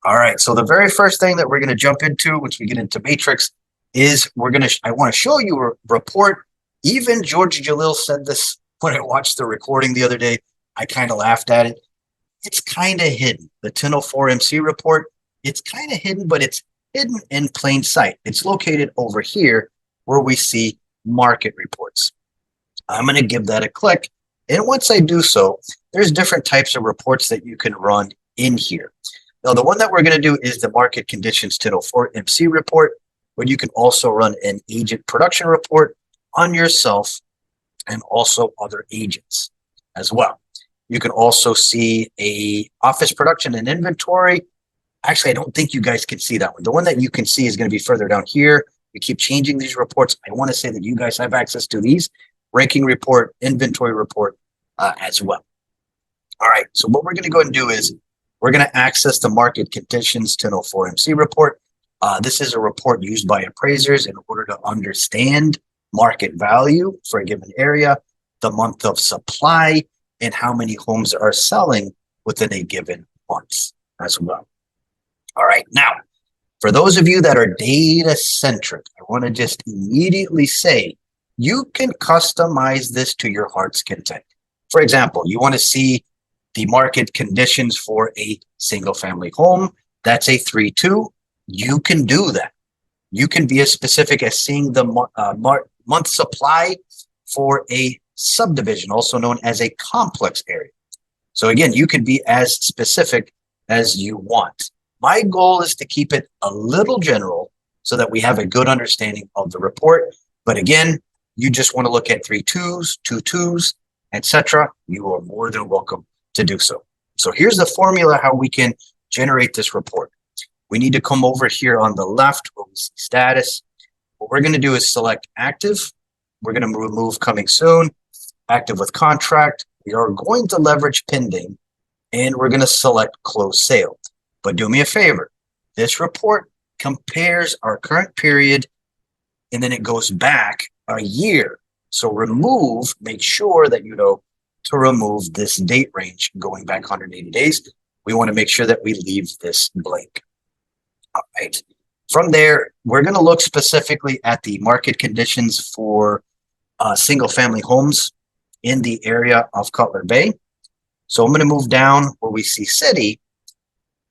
All right. So the very first thing that we're going to jump into once we get into Matrix is I want to show you a report. Even George Jalil said this when I watched the recording the other day. I kind of laughed at it. It's kind of hidden. The 1004 MC report, it's kind of hidden, but it's hidden in plain sight. It's located over here where we see market reports. I'm going to give that a click. And once I do so, there's different types of reports that you can run in here. Now, the one that we're going to do is the Market Conditions 1004 MC report, but you can also run an agent production report on yourself and also other agents as well. You can also see a office production and inventory. Actually, I don't think you guys can see that one. The one that you can see is going to be further down here. We keep changing these reports. I want to say that you guys have access to these ranking report, inventory report as well. All right, so what we're going to go and do is we're going to access the Market Conditions 1004 MC report. This is a report used by appraisers in order to understand market value for a given area, the month of supply, and how many homes are selling within a given month as well. All right, now, for those of you that are data centric, I want to just immediately say you can customize this to your heart's content. For example, you want to see the market conditions for a single family home. That's a 3-2. You can do that. You can be as specific as seeing the month supply for a subdivision, also known as a complex area. So again, you can be as specific as you want. My goal is to keep it a little general so that we have a good understanding of the report. But again, you just want to look at 3-2s, 2-2s, etc. You are more than welcome to do so. So here's the formula how we can generate this report. We need to come over here on the left where we see status. What we're going to do is select active. We're going to remove coming soon, active with contract. We are going to leverage pending, and we're going to select close sale. But do me a favor. This report compares our current period, and then it goes back a year. So make sure that you know to remove this date range going back 180 days. We want to make sure that we leave this blank. All right. From there, we're going to look specifically at the market conditions for single family homes in the area of Cutler Bay. So I'm going to move down where we see city.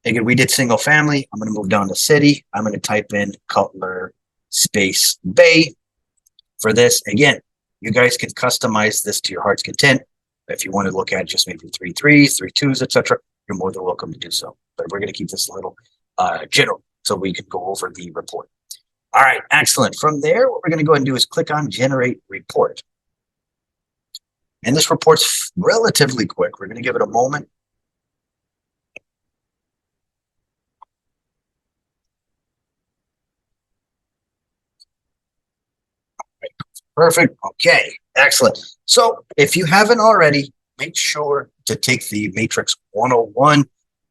Again, we did single family. I'm going to move down to city. I'm going to type in Cutler space Bay for this. Again, you guys can customize this to your heart's content. If you want to look at just maybe 3-3s, 3-2s, etc., you're more than welcome to do so. But we're going to keep this a little general so we can go over the report. All right, excellent. From there, what we're going to go ahead and do is click on Generate Report. And this report's relatively quick. We're going to give it a moment. Perfect. Okay, excellent. So if you haven't already, make sure to take the Matrix 101.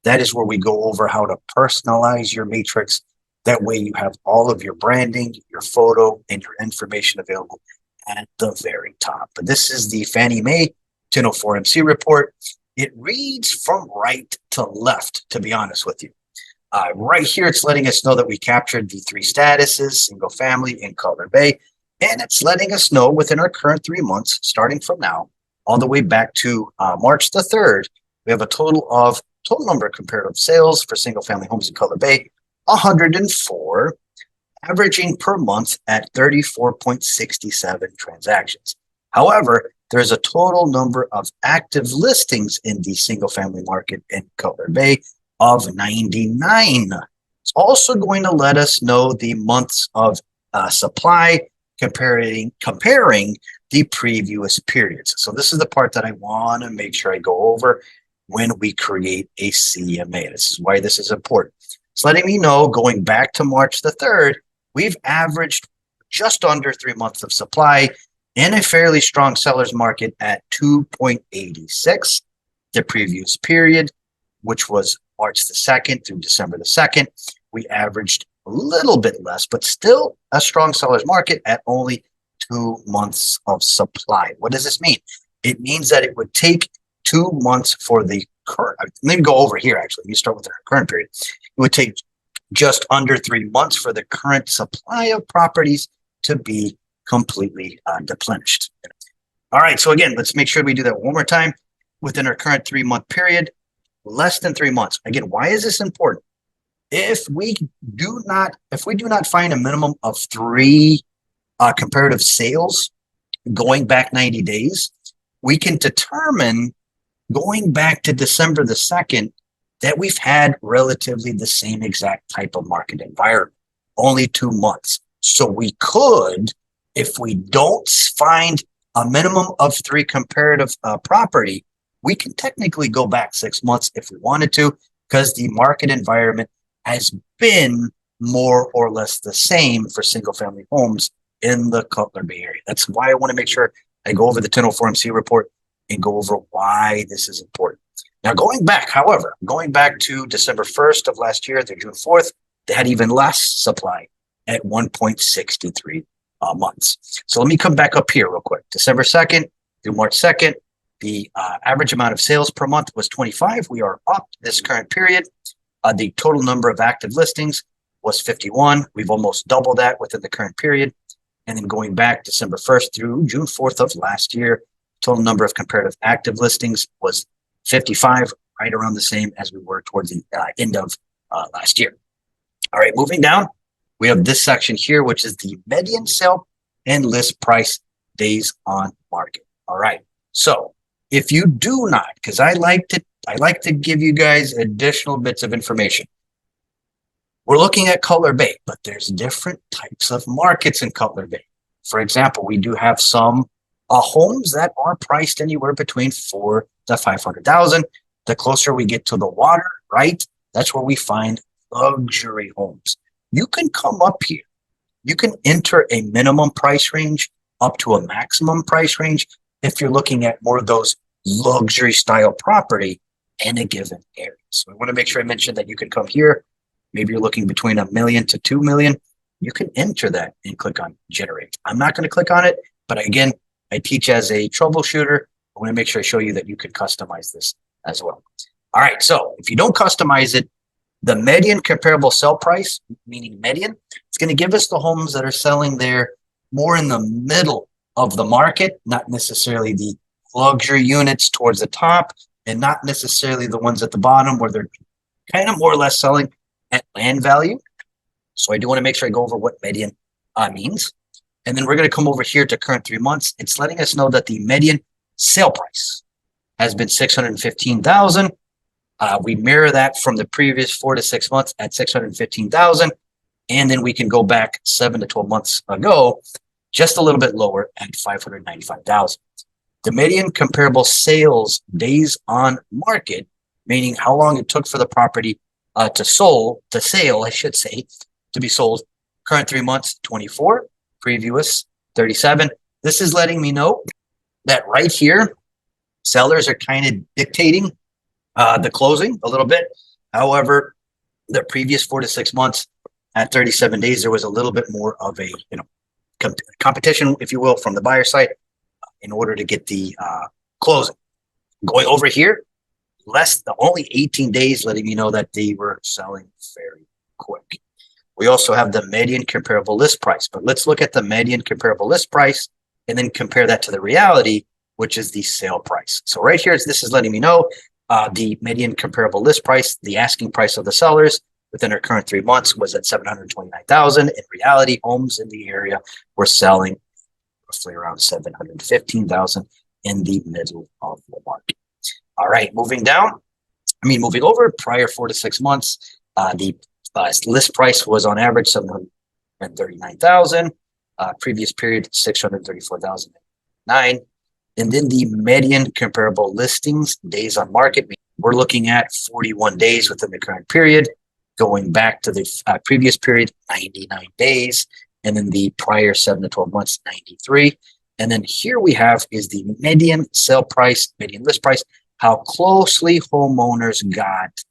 That is where we go over how to personalize your matrix. That way you have all of your branding, your photo, and your information available at the very top. But this is the Fannie Mae 1004 MC report. It reads from right to left, to be honest with you. Right here, it's letting us know that we captured the 3 statuses, single family in Cutler Bay. And it's letting us know within our current 3 months, starting from now, all the way back to March the 3rd, we have a total number of comparative sales for single family homes in Cutler Bay, 104, averaging per month at 34.67 transactions. However, there's a total number of active listings in the single family market in Cutler Bay of 99. It's also going to let us know the months of supply comparing the previous periods. So this is the part that I want to make sure I go over when we create a CMA. This is why this is important. It's letting me know going back to March the 3rd, we've averaged just under 3 months of supply in a fairly strong seller's market at 2.86. The previous period, which was March the 2nd through December the 2nd, we averaged a little bit less, but still a strong seller's market at only 2 months of supply. What does this mean? It means that it would take 2 months for the current, let me go over here actually. Let me start with our current period. It would take just under 3 months for the current supply of properties to be completely deplenished. All right, so again, let's make sure we do that one more time. Within our current 3-month period, less than 3 months. Again, why is this important? If we do not find a minimum of 3 comparative sales going back 90 days, we can determine going back to December the 2nd that we've had relatively the same exact type of market environment, only 2 months. So we could, if we don't find a minimum of 3 comparative property, we can technically go back 6 months if we wanted to, because the market environment has been more or less the same for single family homes in the Cutler Bay area. That's why I want to make sure I go over the 1004MC report and go over why this is important. Now, going back to December 1st of last year through June 4th, they had even less supply at 1.63 months. So let me come back up here real quick. December 2nd through March 2nd, the average amount of sales per month was 25. We are up this current period. The total number of active listings was 51. We've almost doubled that within the current period. And then going back December 1st through June 4th of last year, total number of comparative active listings was 55, right around the same as we were towards the end of last year. All right, moving down, we have this section here, which is the median sale and list price days on market. All right, so if you do not, because I like to give you guys additional bits of information. We're looking at Cutler Bay, but there's different types of markets in Cutler Bay. For example, we do have some homes that are priced anywhere between $400,000 to $500,000. The closer we get to the water, right, that's where we find luxury homes. You can come up here. You can enter a minimum price range up to a maximum price range if you're looking at more of those luxury style property in a given area. So I want to make sure I mention that you can come here. Maybe you're looking between $1 million to $2 million. You can enter that and click on generate. I'm not going to click on it, but again, I teach as a troubleshooter. I want to make sure I show you that you could customize this as well. All right, so if you don't customize it, the median comparable sell price, meaning median, it's going to give us the homes that are selling there more in the middle of the market, not necessarily the luxury units towards the top, and not necessarily the ones at the bottom where they're kind of more or less selling at land value. So I do want to make sure I go over what median means. And then we're going to come over here to current 3 months. It's letting us know that the median sale price has been $615,000. We mirror that from the previous 4 to 6 months at $615,000. And then we can go back 7 to 12 months ago, just a little bit lower at $595,000. The median comparable sales days on market, meaning how long it took for the property to be sold. Current 3 months, 24. Previous 37. This is letting me know that right here, sellers are kind of dictating the closing a little bit. However, the previous 4 to 6 months at 37 days, there was a little bit more of a competition, if you will, from the buyer side in order to get the closing. Going over here, only 18 days, letting me know that they were selling very quick. We also have the median comparable list price, but let's look at the median comparable list price and then compare that to the reality, which is the sale price. So right here, this is letting me know the median comparable list price, the asking price of the sellers within our current 3 months was at $729,000. In reality, homes in the area were selling roughly around $715,000 in the middle of the market. All right, moving over prior 4 to 6 months, the list price was on average $739,000. Previous period $634,009. And then the median comparable listings days on market, we're looking at 41 days within the current period. Going back to the previous period, 99 days. And then the prior 7 to 12 months, 93. And then here we have is the median sale price, median list price, how closely homeowners got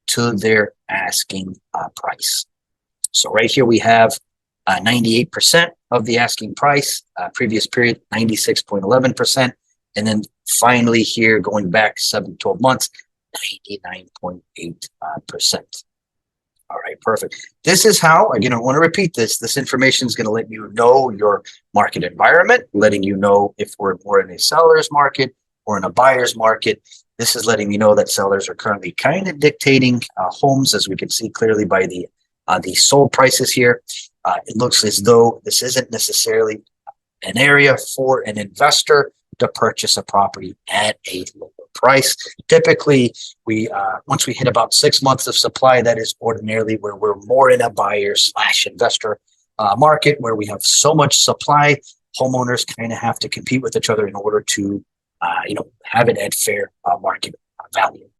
to their asking price. So right here we have 98% of the asking price, previous period 96.11%. And then finally here, going back 7 to 12 months, 99.8%. All right, perfect. This is how, again, I want to repeat this. This information is going to let you know your market environment, letting you know if we're more in a seller's market or in a buyer's market. This is letting me know that sellers are currently kind of dictating homes, as we can see clearly by the sold prices here. It looks as though this isn't necessarily an area for an investor to purchase a property at a lower price. Typically, we once we hit about 6 months of supply, that is ordinarily where we're more in a buyer slash investor market, where we have so much supply. Homeowners kind of have to compete with each other in order to have it at fair market value.